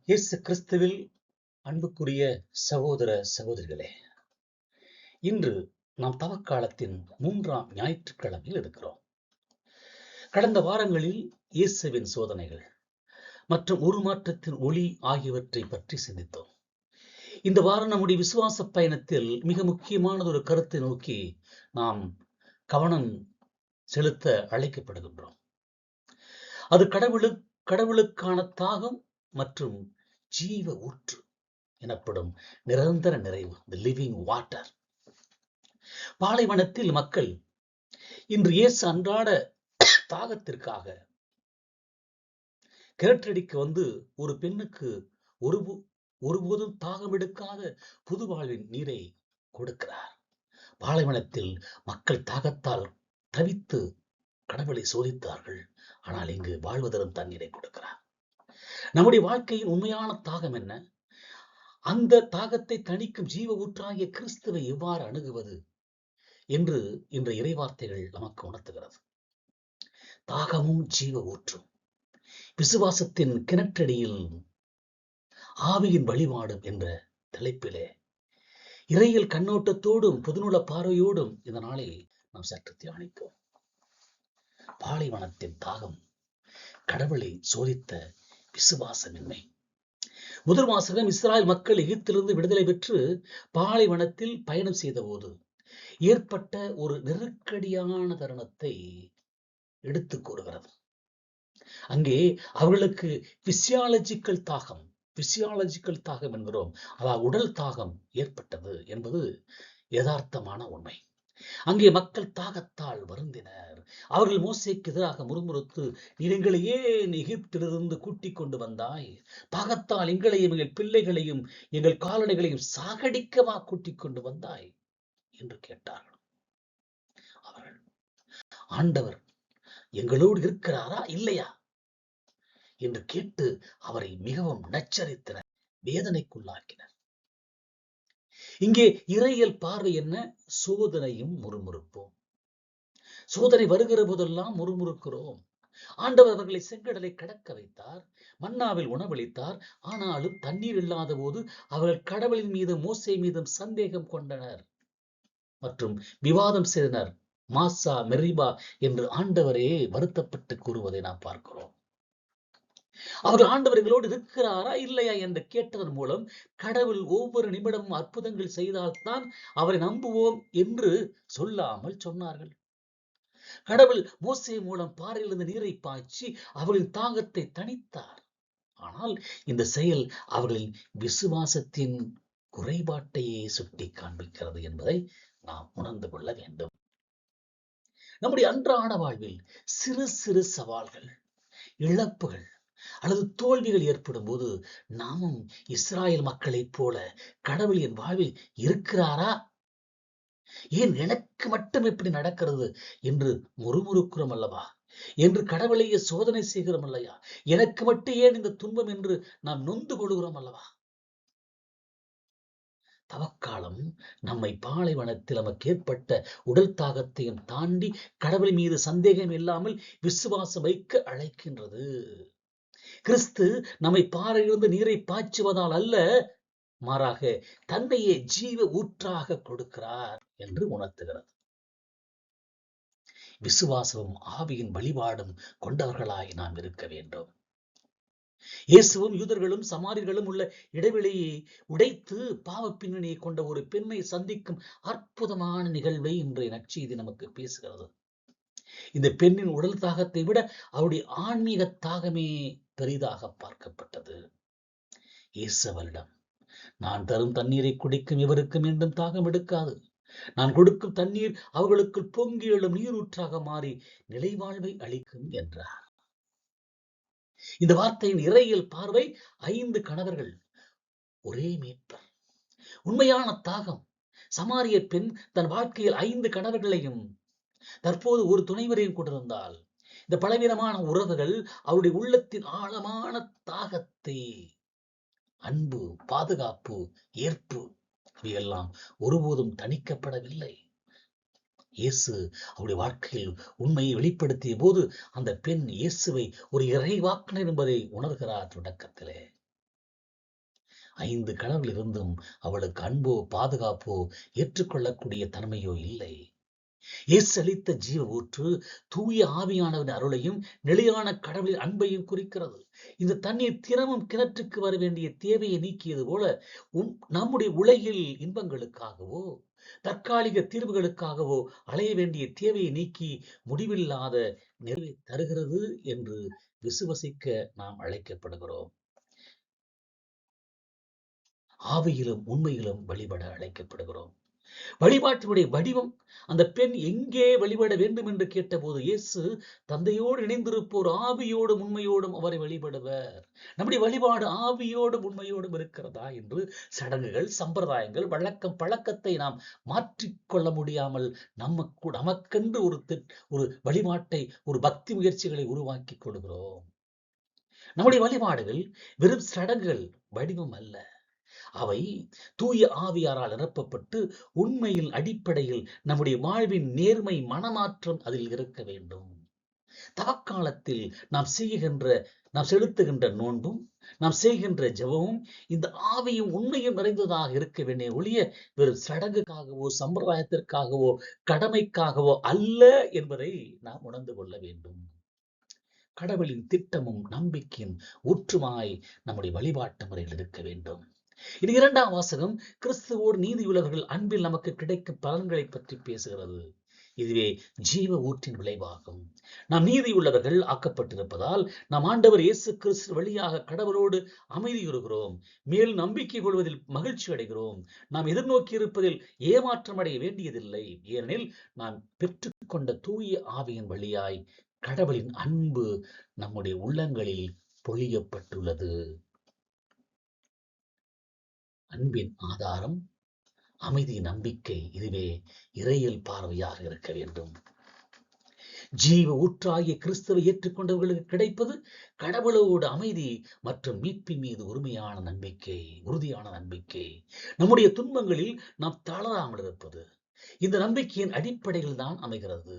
இயேசு கிறிஸ்துவில் அன்புக்குரிய சகோதர சகோதரிகளே, இன்று நாம் தவக்காலத்தின் 3ஆம் ஞாயிற்றுக்கிழமையில் இருக்கிறோம். கடந்த வாரங்களில் இயேசுவின் சோதனைகள் மற்றும் உருமாற்றத்தின் ஒளி ஆகியவற்றை பற்றி சிந்தித்தோம். இந்த வாரம் நம்முடைய விசுவாச பயணத்தில் மிக முக்கியமானது ஒரு கருத்தை நோக்கி நாம் கவனம் செலுத்த அழைக்கப்படுகின்றோம். அது கடவுளுக்கான தாகம் மற்றும் ஜீவ ஊற்று எனப்படும் நிரந்தர நிறைவு, தி லிவிங் வாட்டர். பாலைவனத்தில் மக்கள் இன்று இயேசு அன்றாட தாகத்திற்காக கிணற்றடிக்கு வந்து ஒரு பெண்ணுக்கு ஒருபோதும் தாகம் எடுக்காத புது வாழ்வின் நீரை கொடுக்கிறார். பாலைவனத்தில் மக்கள் தாகத்தால் தவித்து கடவுளை சோதித்தார்கள். ஆனால் இங்கு வாழ்வதரும் தண்ணீரை கொடுக்கிறார். நம்முடைய வாழ்க்கையின் உண்மையான தாகம் என்ன? அந்த தாகத்தை தணிக்கும் ஜீவ ஊற்றாகிய கிறிஸ்துவை எவ்வாறு அணுகுவது என்று இன்றைய இறைவார்த்தைகள் நமக்கு உணர்த்துகிறது. தாகமும் ஜீவ ஊற்றும், விசுவாசத்தின் கிணற்றடியில் ஆவியின் வழிபாடும் என்ற தலைப்பிலே இறையியல் கண்ணோட்டத்தோடும் பொதுநூல பார்வையோடும் இந்த நாளை நாம் சற்று தியானிப்போம். பாலைவனத்தின் தாகம், கடவுளை சோதித்த விசுவாசமின்மை. முதல் வாசகம், இஸ்ராயல் மக்கள் எகிப்திலிருந்து விடுதலை பெற்று பாலைவனத்தில் பயணம் செய்த போது ஏற்பட்ட ஒரு நெருக்கடியான தருணத்தை எடுத்துக் கூறுகிறது. அங்கே அவர்களுக்கு பிசியாலஜிக்கல் தாகம் என்கிறோம், அதாவது உடல் தாகம் ஏற்பட்டது என்பது யதார்த்தமான உண்மை. அங்கே மக்கள் தாகத்தால் வருந்தினர். அவர்கள் மோசேக்கு எதிராக முறுமுறுத்து, நீர் எங்களை ஏன் எகிப்திலிருந்து கூட்டிக் கொண்டு வந்தாய்? தாகத்தால் எங்களையும் எங்கள் பிள்ளைகளையும் எங்கள் கால்நடைகளையும் சாகடிக்கவா கூட்டிக் கொண்டு வந்தாய் என்று கேட்டார்கள். அவர்கள், ஆண்டவர் எங்களோடு இருக்கிறாரா இல்லையா என்று கேட்டு அவரை மிகவும் நச்சரித்தனர், வேதனைக்குள்ளாக்கினர். இங்கே இறையியல் பார்வை என்ன? சோதனையும் முறுமுறுப்போம். சோதனை வருகிற போதெல்லாம் முறுமுறுக்கிறோம். ஆண்டவர் அவர்களை செங்கடலை கடக்க வைத்தார், மன்னாவில் உணவளித்தார். ஆனாலும் தண்ணீர் இல்லாத போது அவர்கள் கடவுளின் மீதும் மோசே மீதும் சந்தேகம் கொண்டனர் மற்றும் விவாதம் செய்தனர். மாசா மெரிபா என்று ஆண்டவரே வருத்தப்பட்டு கூறுவதை நாம் பார்க்கிறோம். அவர்கள் ஆண்டவர் எங்களோடு இருக்கிறாரா இல்லையா என்று கேட்டதன் மூலம் கடவுள் ஒவ்வொரு நிமிடமும் அற்புதங்கள் செய்தால்தான் அவரை நம்புவோம் என்று சொல்லாமல் சொன்னார்கள். கடவுள் மோசே மூலம் பாறையிலிருந்து நீரை பாய்ச்சி அவர்களின் தாகத்தை தணித்தார். ஆனால் இந்த செயல் அவர்களின் விசுவாசத்தின் குறைபாட்டையே சுட்டி காண்பிக்கிறது என்பதை நாம் உணர்ந்து கொள்ள வேண்டும். நம்முடைய அன்றாட வாழ்வில் சிறு சிறு சவால்கள், இழப்புகள் அல்லது தோல்விகள் ஏற்படும் போது நாமும் இஸ்ராயல் மக்களைப் போல கடவுள் என் வாழ்வில் இருக்கிறாரா, ஏன் எனக்கு மட்டும் எப்படி நடக்கிறது என்று முறுமுறுக்கிறோம் அல்லவா, என்று கடவுளையே சோதனை செய்கிறோம் இல்லையா, எனக்கு மட்டும் ஏன் இந்த துன்பம் என்று நாம் நொந்து கொள்கிறோம் அல்லவா. தவக்காலம் நம்மை பாலைவனத்தில் நமக்கு ஏற்பட்ட உடல் தாகத்தையும் தாண்டி கடவுள் மீது சந்தேகம் இல்லாமல் விசுவாசம் வைக்க அழைக்கின்றது. கிறிஸ்து நம்மை பாறையிலிருந்து நீரை பாய்ச்சுவதால் அல்ல, மாறாக தன்னையே ஜீவ ஊற்றாக கொடுக்கிறார் என்று உணர்த்துகிறது. விசுவாசமும் ஆவியின் வழிபாடும் கொண்டவர்களாய் நாம் இருக்க வேண்டும். இயேசுவும் யூதர்களும் சமாரியர்களும் உள்ள இடைவெளியை உடைத்து பாவ பின்னணியை கொண்ட ஒரு பெண்ணை சந்திக்கும் அற்புதமான நிகழ்வை இன்றைய நற்செய்தி நமக்கு பேசுகிறது. இந்த பெண்ணின் உடல் தாகத்தை விட அவருடைய ஆன்மீக தாகமே பெரிதாக பார்க்கப்பட்டது. இயேசு அவரிடம், நான் தரும் தண்ணீரை குடிக்கும் இவருக்கு மீண்டும் தாகம் எடுக்காது. நான் கொடுக்கும் தண்ணீர் அவர்களுக்கு பொங்கி எழும் நீரூற்றாக மாறி நிலைவாழ்வை அளிக்கும் என்றார். இந்த வார்த்தையின் இறையியல் பார்வை, 5 கணவர்கள் ஒரே மீட்பர். உண்மையான தாகம். சமாரிய பெண் தன் வாழ்க்கையில் 5 கணவர்களையும் தற்போது ஒரு துணைவரையும் கொண்டிருந்தால், இந்த பலவீனமான உறவுகள் அவருடைய உள்ளத்தின் ஆழமான தாகத்தை, அன்பு, பாதுகாப்பு, ஏற்பு இவையெல்லாம் ஒருபோதும் தணிக்கப்படவில்லை. இயேசு அவருடைய வாழ்க்கையில் உண்மையை வெளிப்படுத்திய போது அந்த பெண் இயேசுவை ஒரு இறைவாக்கினர் என்பதை உணர்கிறார் தொடக்கத்திலே. 5 கணவர்கள் இருந்தும் அவளுக்கு அன்போ, பாதுகாப்போ, ஏற்றுக்கொள்ளக்கூடிய தன்மையோ இல்லை. இயேசு அளித்த ஜீவ ஊற்று தூய ஆவியானவரின் அருளையும் நிலையான கடவுளின் அன்பையும் குறிக்கிறது. இந்த தண்ணீர் தினமும் கிணற்றுக்கு வர வேண்டிய தேவையை நீக்கியது போல நம்முடைய உலகில் இன்பங்களுக்காகவோ தற்காலிக தீர்வுகளுக்காகவோ அலைய வேண்டிய தேவையை நீக்கி முடிவில்லாத நிறைவை தருகிறது என்று விசுவசிக்க நாம் அழைக்கப்படுகிறோம். ஆவியிலும் உண்மையிலும் வழிபட அழைக்கப்படுகிறோம். வழிபாட்டினுடைய வடிவம், அந்த பெண் எங்கே வழிபட வேண்டும் என்று கேட்டபோது இயேசு தந்தையோடு இணைந்திருப்போர் ஆவியோடும் உண்மையோடும் அவரை வழிபடுவர். நம்முடைய வழிபாடு ஆவியோடும் உண்மையோடும் இருக்கிறதா என்று சடங்குகள், சம்பிரதாயங்கள், வழக்கம், பழக்கத்தை நாம் மாற்றிக்கொள்ள முடியாமல் நமக்கென்று ஒரு வழிபாட்டை, ஒரு பக்தி முயற்சிகளை உருவாக்கி கொள்கிறோம். நம்முடைய வழிபாடுகள் வெறும் சடங்குகள், வடிவம் அல்ல. அவை தூய ஆவியாரால் நிரப்பப்பட்டு உண்மையின் அடிப்படையில் நம்முடைய வாழ்வின் நேர்மை மனமாற்றம் அதில் இருக்க வேண்டும். தவக்காலத்தில் நாம் செலுத்துகின்ற நோன்பும் நாம் செய்கின்ற ஜெபமும் இந்த ஆவியும் உண்மையும் நிறைந்ததாக இருக்க வேண்டிய ஒழிய வெறும் சடங்குக்காகவோ சம்பிரதாயத்திற்காகவோ கடமைக்காகவோ அல்ல என்பதை நாம் உணர்ந்து கொள்ள வேண்டும். கடவுளின் திட்டமும் நம்பிக்கையும் ஊற்றுமாய் நம்முடைய வழிபாட்டு முறையில் இருக்க வேண்டும். இது 2ஆம் வாசகம் கிறிஸ்துவோடு நீதியுள்ளவர்கள் அன்பில் நமக்கு கிடைக்கும் பலன்களை பற்றி பேசுகிறது. இதுவே ஜீவ ஊற்றின் விளைவாகும். நாம் நீதியுள்ளவர்கள் ஆக்கப்பட்டிருப்பதால் நாம் ஆண்டவர் இயேசு கிறிஸ்து வழியாக கடவுளோடு அமைதியுறுகிறோம். மேலும் நம்பிக்கை கொள்வதில் மகிழ்ச்சி அடைகிறோம். நாம் எதிர்நோக்கி இருப்பதில் ஏமாற்றம் அடைய வேண்டியதில்லை. ஏனெனில் நாம் பெற்றுக்கொண்ட தூய ஆவியின் வழியாய் கடவுளின் அன்பு நம்முடைய உள்ளங்களில் பொழியப்பட்டுள்ளது. அன்பின் ஆதாரம், அமைதி, நம்பிக்கை, இதுவே இறையியல் பார்வையாக இருக்க வேண்டும். ஜீவ ஊற்றாகிய கிறிஸ்துவை ஏற்றுக்கொண்டவர்களுக்கு கிடைப்பது கடவுளோடு அமைதி மற்றும் மீட்பின் மீது உறுதியான நம்பிக்கை. நம்முடைய துன்பங்களில் நாம் தளராமல் இருப்பது இந்த நம்பிக்கையின் அடிப்படையில் தான் அமைகிறது.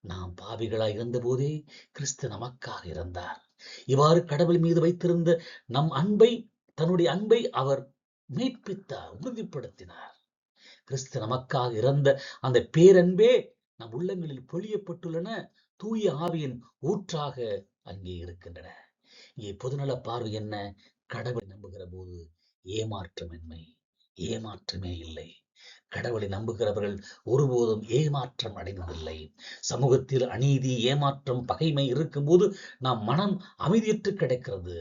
நாம் பாவிகளாய் இருந்த போதே கிறிஸ்து நமக்காக இருந்தார். இவ்வாறு கடவுள் மீது வைத்திருந்த தன்னுடைய அன்பை அவர் மெய்ப்பித்தார், உறுதிப்படுத்தினார். கிறிஸ்து நமக்காக இறந்த அந்த பேரன்பே நம் உள்ளங்களில் பொழியப்பட்டுள்ளன, தூய ஆவியின் ஊற்றாக அங்கே இருக்கின்றன. இங்கே பொதுநல பார்வை என்ன? கடவுளை நம்புகிற போது ஏமாற்றமே இல்லை. கடவுளை நம்புகிறவர்கள் ஒருபோதும் ஏமாற்றம் அடைவதில்லை. சமூகத்தில் அநீதி, ஏமாற்றம், பகைமை இருக்கும்போது நாம் மனம் அமைதியற்று கிடக்கிறது,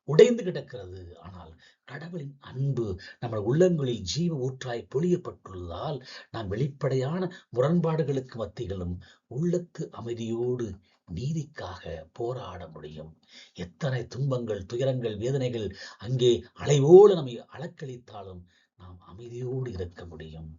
உடைந்து கிடக்கிறது. ஆனால் கடவுளின் அன்பு நம்ம உள்ளங்களில் ஜீவ ஊற்றாய் பொழியப்பட்டுள்ளதால் நாம் வெளிப்படையான முரண்பாடுகளுக்கு மத்தியிலும் உள்ளத்து அமைதியோடு நீதிக்காக போராட முடியும். எத்தனை துன்பங்கள், துயரங்கள், வேதனைகள் அங்கே அலைவோடு நம்மை அலக்களித்தாலும் நாம் அமைதியோடு இருக்க முடியும்.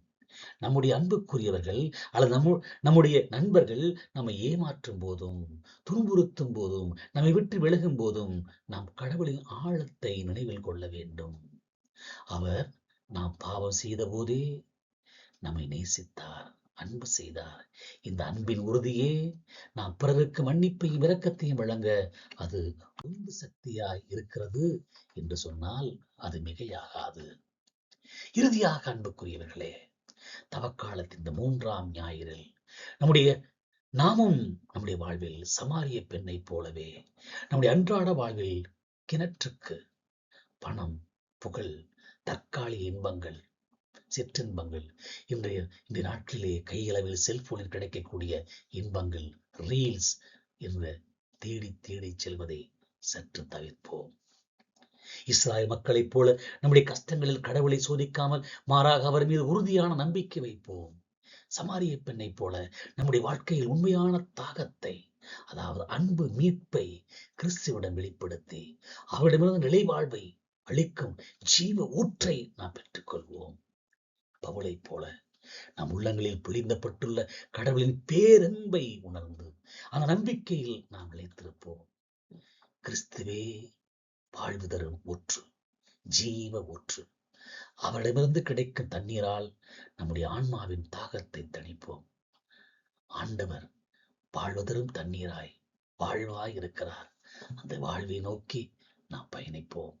நம்முடைய அன்புக்குரியவர்கள் அல்லது நம்முடைய நண்பர்கள் நம்மை ஏமாற்றும் போதும், துன்புறுத்தும் போதும், நம்மை விட்டு விலகும் போதும் நாம் கடவுளின் ஆழத்தை நினைவில் கொள்ள வேண்டும். அவர் நாம் பாவம் செய்த போதே நம்மை நேசித்தார், அன்பு செய்தார். இந்த அன்பின் உறுதியே நாம் பிறருக்கு மன்னிப்பையும் இரக்கத்தையும் வழங்க அது உந்து சக்தியாய் இருக்கிறது என்று சொன்னால் அது மிகையாகாது. இறுதியாக அன்புக்குரியவர்களே, தவக்காலத்தின் இந்த 3ஆம் ஞாயிறில் நாமும் நம்முடைய வாழ்வில் சமாரிய பெண்ணை போலவே நம்முடைய அன்றாட வாழ்வில் கிணற்றுக்கு பணம், புகழ், தற்காலிக இன்பங்கள், சிற்றின்பங்கள், இன்றைய நாட்டிலே கையளவில் செல்போனில் கிடைக்கக்கூடிய இன்பங்கள், ரீல்ஸ் என்று தேடி செல்வதை சற்று தவிர்ப்போம். இஸ்ராயல் மக்களைப் போல நம்முடைய கஷ்டங்களில் கடவுளை சோதிக்காமல் மாறாக அவர் மீது உறுதியான நம்பிக்கை வைப்போம். சமாரிய பெண்ணை போல நம்முடைய வாழ்க்கையில் உண்மையான தாகத்தை, அதாவது அன்பு, மீட்பை கிறிஸ்துவிடம் வெளிப்படுத்தி அவரிடமிருந்து நிலைவாழ்வை அளிக்கும் ஜீவ ஊற்றை நாம் பெற்றுக்கொள்வோம். பவுலை போல நம் உள்ளங்களில் பொழிந்தப்பட்டுள்ள கடவுளின் பேரன்பை உணர்ந்து அந்த நம்பிக்கையில் நாம் நிலைத்திருப்போம். கிறிஸ்துவே வாழ்வு தரும் ஊற்று, ஜீவ ஊற்று. அவரிடமிருந்து கிடைக்கும் தண்ணீரால் நம்முடைய ஆன்மாவின் தாகத்தை தணிப்போம். ஆண்டவர் வாழ்வு தரும் தண்ணீராய் வாழ்வாய் இருக்கிறார். அந்த வாழ்வை நோக்கி நாம் பயணிப்போம்.